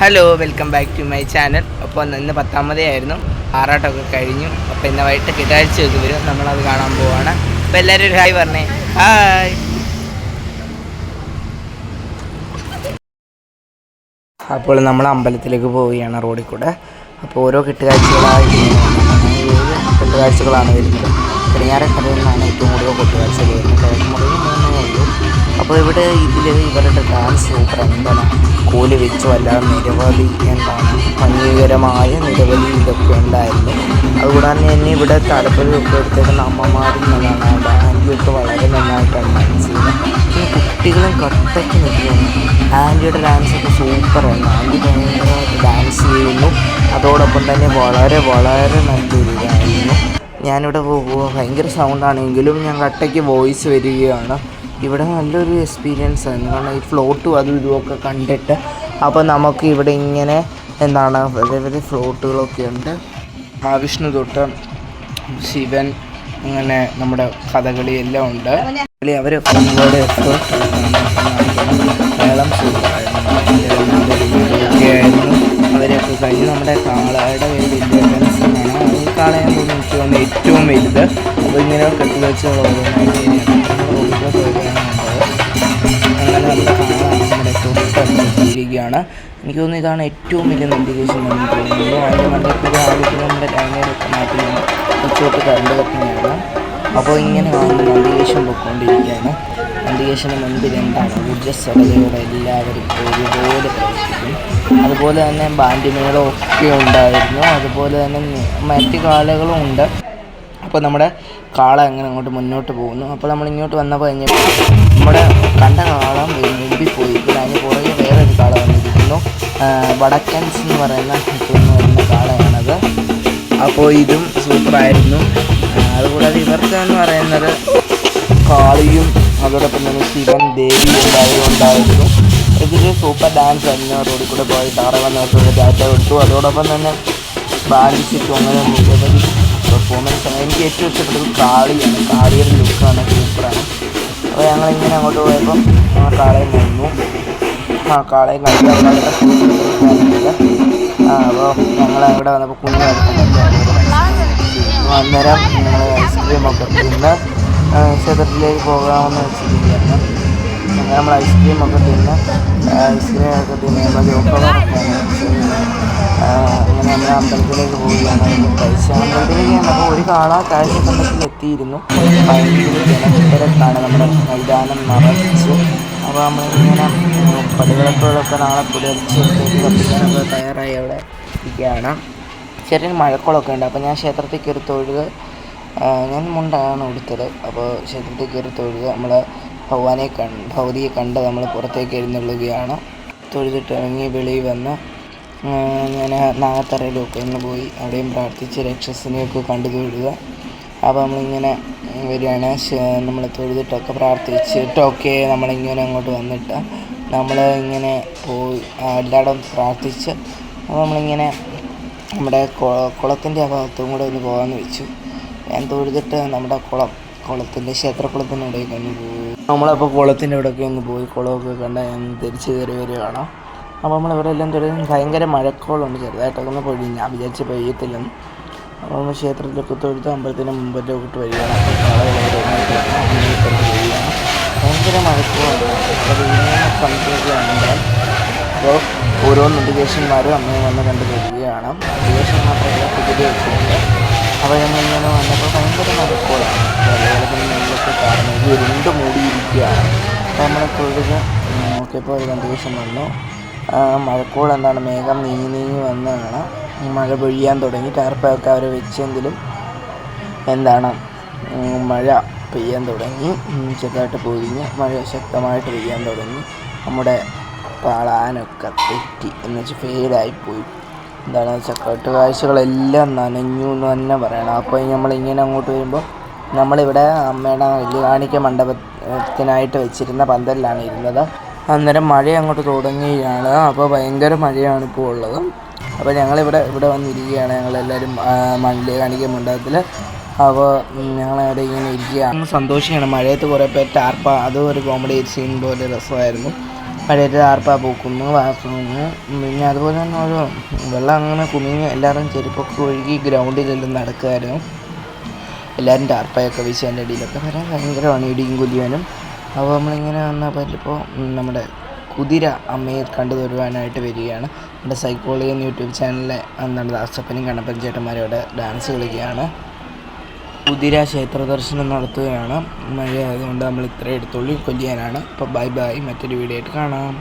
Hello, welcome back to my channel. അപ്പോൾ ഇന്ന് 10ാമതേ ആയിരുന്നു, ആറാട്ടമൊക്കെ കഴിഞ്ഞു. അപ്പോൾ ഇന്ന് വൈകിട്ട് കിടാഴ്ചയൊക്കെ വരും, നമ്മളത് കാണാൻ പോവാണ്. അപ്പോൾ എല്ലാവരും ഒരു ഹായ് പറഞ്ഞേ. ഹായ്. അപ്പോൾ നമ്മൾ അമ്പലത്തിലേക്ക് പോവുകയാണ് റോഡിൽ കൂടെ. അപ്പോൾ ഓരോ കെട്ടുകാഴ്ചകളായി 7 കെട്ടുകാഴ്ചകളാണ് വരുന്നത്. പടിഞ്ഞാറേക്കരയിൽ നിന്നാണ് ഏറ്റവും കൂടുതൽ കെട്ടുകാഴ്ചകൾ വരുന്നത്. കിഴക്കുമുറിയിൽ 3 ഉള്ളൂ. അപ്പോൾ ഇവിടെ ഇവരുടെ ഡാൻസ് സൂപ്പറാണ്. എന്താണ് കോല് വെച്ചോ അല്ലാതെ നിരവധി ഭംഗീകരമായ നിരവധി ഇതൊക്കെ ഉണ്ടായിരുന്നു. അതുകൂടാതെ തന്നെ ഇവിടെ താലപ്പൊലിയൊക്കെ എടുത്തേക്കുന്ന അമ്മമാരും നല്ലതാണ്. ആൻറ്റിയൊക്കെ വളരെ നന്നായിട്ടാണ് ഡാൻസ് ചെയ്യുന്നത്. ഈ കുട്ടികളും കട്ടയ്ക്ക് നിൽക്കുകയാണ്. ആൻറ്റിയുടെ ഡാൻസൊക്കെ സൂപ്പറായിരുന്നു. ആൻറ്റി ഭയങ്കരമായിട്ട് ഡാൻസ് ചെയ്യുന്നു. അതോടൊപ്പം തന്നെ വളരെ നല്ലൊരു ഇതായിരുന്നു. ഞാനിവിടെ ഭയങ്കര സൗണ്ടാണെങ്കിലും ഞാൻ കട്ടയ്ക്ക് വോയിസ് വരികയാണ്. ഇവിടെ നല്ലൊരു എക്സ്പീരിയൻസ് ആയിരുന്നു. കാരണം ഈ ഫ്ലോട്ടും അതും ഇതുമൊക്കെ കണ്ടിട്ട് അപ്പോൾ നമുക്ക് ഇവിടെ ഇങ്ങനെ വലിയ ഫ്ലോട്ടുകളൊക്കെ ഉണ്ട്. വിഷ്ണു തൊട്ട് ശിവൻ, അങ്ങനെ നമ്മുടെ കഥകളി എല്ലാം ഉണ്ട്. അവർ ഒരുപാട് എഫേർട്ട് മേളം സൂപ്പറായിരുന്നു. അവരൊക്കെ കഴിഞ്ഞ് നമ്മുടെ കാളയുടെ വലിയ ഡാൻസാണ്. ഈ കാളയെ എനിക്ക് തോന്നുന്നു ഏറ്റവും വലുത്. അപ്പോൾ ഇങ്ങനെ കെട്ടുവെച്ചുള്ള അങ്ങനെ നമ്മുടെ കാള നമ്മുടെ തൊട്ടടുത്തിരിക്കുകയാണ്. എനിക്ക് തോന്നുന്നു ഇതാണ് ഏറ്റവും വലിയ നന്ദികേശൻ എന്ന് തോന്നുന്നു. അതിൻ്റെ മണ്ടത്തിൽ ആദ്യത്തിൽ നമ്മുടെ തേങ്ങയൊക്കെ മാറ്റുന്നത് ഉച്ചോട്ട് കറണ്ട് കത്തുന്നതാണ്. അപ്പോൾ ഇങ്ങനെ കാണുന്ന നന്ദികേശൻ പൊയ്ക്കൊണ്ടിരിക്കുകയാണ്. നന്ദികേശന് മുൻപിൽ ഊർജ്ജസ്വലതയോടെ എല്ലാവരും ഒരുപോലെ പ്രവർത്തിക്കും. അതുപോലെ തന്നെ ബാൻഡ് മേളമൊക്കെ ഉണ്ടായിരുന്നു. അതുപോലെ തന്നെ മറ്റ് കാളകളും ഉണ്ട്. അപ്പോൾ നമ്മുടെ കാള അങ്ങനെ അങ്ങോട്ട് മുന്നോട്ട് പോകുന്നു. അപ്പോൾ നമ്മളിങ്ങോട്ട് വന്നപ്പോൾ കഴിഞ്ഞപ്പോൾ നമ്മുടെ കണ്ട കാള മുമ്പിൽ പോയി. പിന്നെ അതിന് പുറകെ വേറൊരു കാള വന്നിരിക്കുന്നു. വടക്കൻസ് എന്ന് വരുന്ന കാളയാണത്. അപ്പോൾ ഇതും സൂപ്പറായിരുന്നു. അതുകൂടാതെ ഇവർക്ക് എന്ന് പറയുന്നത് കാളിയും അതോടൊപ്പം തന്നെ ശിവൻ, ദേവി എല്ലാവരും ഉണ്ടായിരുന്നു. ഇതൊരു സൂപ്പർ ഡാൻസ് ആയിരുന്നു. റോഡിൽ കൂടെ പോയി താറ വന്നവർക്കൊക്കെ ഡാറ്റ കൊടുത്തു. അതോടൊപ്പം തന്നെ ബാൻഡിച്ചിട്ടും അങ്ങനെ നിരവധി പെർഫോമൻസ് ആണ്. എനിക്ക് ഏറ്റവും ഇഷ്ടപ്പെട്ടത് കാളിയാണ്. കാളിയുടെ ലുക്കാണ് സൂപ്പറാണ്. അപ്പോൾ ഞങ്ങളിങ്ങനെ അങ്ങോട്ട് പോയപ്പം കാളയും വന്നു. കാളയും കളിക്കാൻ അപ്പോൾ ഞങ്ങൾ അവിടെ വന്നപ്പോൾ കുഞ്ഞു അന്നേരം ഞങ്ങൾ ഐസ്ക്രീമൊക്കെ തിന്ന് ക്ഷേത്രത്തിലേക്ക് പോകാമെന്ന് വെച്ചിരിക്കുകയാണ്. അങ്ങനെ നമ്മൾ ഐസ്ക്രീമൊക്കെ തിന്ന് നമ്മൾ ജോക്കോളൊക്കെയാണ് വെച്ചത്. അങ്ങനെ നമ്മൾ അമ്പലത്തിലേക്ക് പോവുകയാണ്. കഴിച്ച അമ്പലത്തിലേക്ക് അപ്പോൾ ഒരു കാള കാഴ്ചക്കണ്ടത്തിൽ എത്തിയിരുന്നു. ഭയങ്കര ജനത്തിരക്കാണ്. നമ്മുടെ മൈതാനം നിറച്ച്. അപ്പോൾ നമ്മളിങ്ങനെ പടികളൊക്കെ നാളെ പുലർച്ചത്തേക്ക് കത്തിക്കാനൊക്കെ തയ്യാറായി അവിടെ ഇരിക്കുകയാണ്. ചെറിയ മഴക്കോളൊക്കെ ഉണ്ട്. അപ്പോൾ ഞാൻ ക്ഷേത്രത്തിൽ കയറി തൊഴുത്, ഞാൻ മുണ്ടാണ് കൊടുത്തത്. അപ്പോൾ ക്ഷേത്രത്തിൽ കയറി തൊഴുത് നമ്മൾ ഭഗവതിയെ കണ്ട് നമ്മൾ പുറത്തേക്ക് എഴുന്നള്ളുകയാണ്. തൊഴുതിട്ട് ഇറങ്ങി വെളിയിൽ വന്ന് ഞാൻ നാഗത്തറയിലൊക്കെ ഒന്ന് പോയി അവിടെയും പ്രാർത്ഥിച്ച് രക്ഷസിനെയൊക്കെ കണ്ടു തൊഴുക. അപ്പോൾ നമ്മളിങ്ങനെ വരികയാണ്. നമ്മൾ തൊഴുതിട്ടൊക്കെ പ്രാർത്ഥിച്ചിട്ടൊക്കെ നമ്മളിങ്ങനെ അങ്ങോട്ട് വന്നിട്ട് നമ്മൾ ഇങ്ങനെ പോയി എല്ലായിടവും പ്രാർത്ഥിച്ച് അപ്പോൾ നമ്മളിങ്ങനെ നമ്മുടെ കുളത്തിൻ്റെ ആ ഭാഗത്തും കൂടെ ഒന്ന് പോകാമെന്ന് വെച്ചു. ഞാൻ തൊഴുതിട്ട് നമ്മുടെ കുളത്തിൻ്റെ ക്ഷേത്രക്കുളത്തിൻ്റെ ഇവിടേക്ക് ഒന്ന് പോയി. നമ്മളപ്പോൾ കുളത്തിൻ്റെ ഇവിടെയൊക്കെ ഒന്ന് പോയി കുളമൊക്കെ കണ്ട് ഞാൻ തിരിച്ച് കയറി വരികയാണ്. അപ്പോൾ നമ്മളിവിടെ എല്ലാം തൊഴുതും ഭയങ്കര മഴക്കോളുണ്ട്. ചെറുതായിട്ടൊക്കെ ഒന്ന് പൊഴി. ഞാൻ വിചാരിച്ച് പെയ്യത്തില്ലെന്ന്. അപ്പോൾ നമ്മൾ ക്ഷേത്രത്തിലൊക്കെ തൊഴുത് അമ്പലത്തിൻ്റെ മുമ്പിലോട്ട് വരികയാണ്. ഭയങ്കര മഴക്കോളുണ്ട്. അപ്പോൾ കണ്ടിരിക്കുകയാണെങ്കിൽ അപ്പോൾ ഓരോ നന്ദികേശന്മാരും അമ്മയെ വന്ന് കണ്ടു തരികയാണ്. നന്ദികേശൻ മാത്രമല്ല കുതിരയൊക്കെ ഉണ്ട്. അപ്പോൾ ഞങ്ങളിങ്ങനെ വന്നപ്പോൾ ഭയങ്കര മഴക്കോളാണ്. അതുപോലെ തന്നെ നെല്ലൊക്കെ കാരണം ഇരുണ്ട് മൂടിയിരിക്കുകയാണ്. അപ്പോൾ നമ്മൾ തൊഴുത് നോക്കിയപ്പോൾ ഒരു നന്ദികേശൻ വന്നു. മഴക്കോൾ മേഘം നീങ്ങി വന്നതാണ്. മഴ പൊഴിയാൻ തുടങ്ങി. ടാർപ്പൊക്കെ അവർ വെച്ചെങ്കിലും മഴ പെയ്യാൻ തുടങ്ങി. ചെറുതായിട്ട് പൊഴിഞ്ഞ് മഴ ശക്തമായിട്ട് പെയ്യാൻ തുടങ്ങി. നമ്മുടെ പ്ലാനൊക്കെ തെറ്റി എന്ന് വെച്ചാൽ ഫെയിലായിപ്പോയി. കെട്ടുകാഴ്ചകളെല്ലാം നനഞ്ഞു എന്ന് തന്നെ പറയണം. അപ്പോൾ നമ്മളിങ്ങനെ അങ്ങോട്ട് വരുമ്പോൾ നമ്മളിവിടെ അമ്മയുടെ വലിയ കാണിക്ക മണ്ഡപത്തിനായിട്ട് വെച്ചിരുന്ന പന്തലിലാണ് ഇരുന്നത്. അന്നേരം മഴ അങ്ങോട്ട് തുടങ്ങുകയാണ്. അപ്പോൾ ഭയങ്കര മഴയാണ് ഇപ്പോൾ ഉള്ളത്. അപ്പോൾ ഞങ്ങളിവിടെ വന്നിരിക്കുകയാണ്. ഞങ്ങളെല്ലാവരും വലിയ കാണിക്ക മണ്ഡപത്തിൽ. അപ്പോൾ ഞങ്ങളവിടെ ഇങ്ങനെ ഇരിക്കുകയാണ്. സന്തോഷിക്കുകയാണ്. മഴയത്ത് കുറേ പേർ ടാർപ്പ അതും ഒരു കോമഡി സീൻ പോലെ രസമായിരുന്നു. മഴയത്ത് ആർപ്പ പൂക്കുന്നു വാക്കുന്നു. പിന്നെ അതുപോലെ തന്നെ ഒരു വെള്ളം അങ്ങനെ കുമിഞ്ഞ് എല്ലാവരും ചെരുപ്പൊക്കെ ഒഴുകി ഗ്രൗണ്ടിലെല്ലാം നടക്കുമായിരുന്നു. എല്ലാവരും ടാർപ്പായൊക്കെ വീശി അതിൻ്റെ അടിയിലൊക്കെ വരാൻ ഭയങ്കരമാണ് ഇടിയും കുലിയനും. അപ്പോൾ നമ്മളിങ്ങനെ വന്നപ്പോൾ ഇപ്പോൾ നമ്മുടെ കുതിര അമ്മയെ കണ്ടു തരുവാനായിട്ട് വരികയാണ്. നമ്മുടെ സൈക്കോളജി യൂട്യൂബ് ചാനലിലെ എന്താണ് ദാസപ്പനും കണ്ണപ്പൻ ചേട്ടന്മാരോട് ഡാൻസ് കളിക്കുകയാണ്. കുതിര ക്ഷേത്ര ദർശനം നടത്തുകയാണ്. മഴ ആയതുകൊണ്ട് നമ്മൾ ഇത്രയും എടുത്തുള്ളൂ കൊല്ലിയാനാണ്. അപ്പോൾ ബൈ ബൈ, മറ്റൊരു വീഡിയോ ആയിട്ട് കാണാം.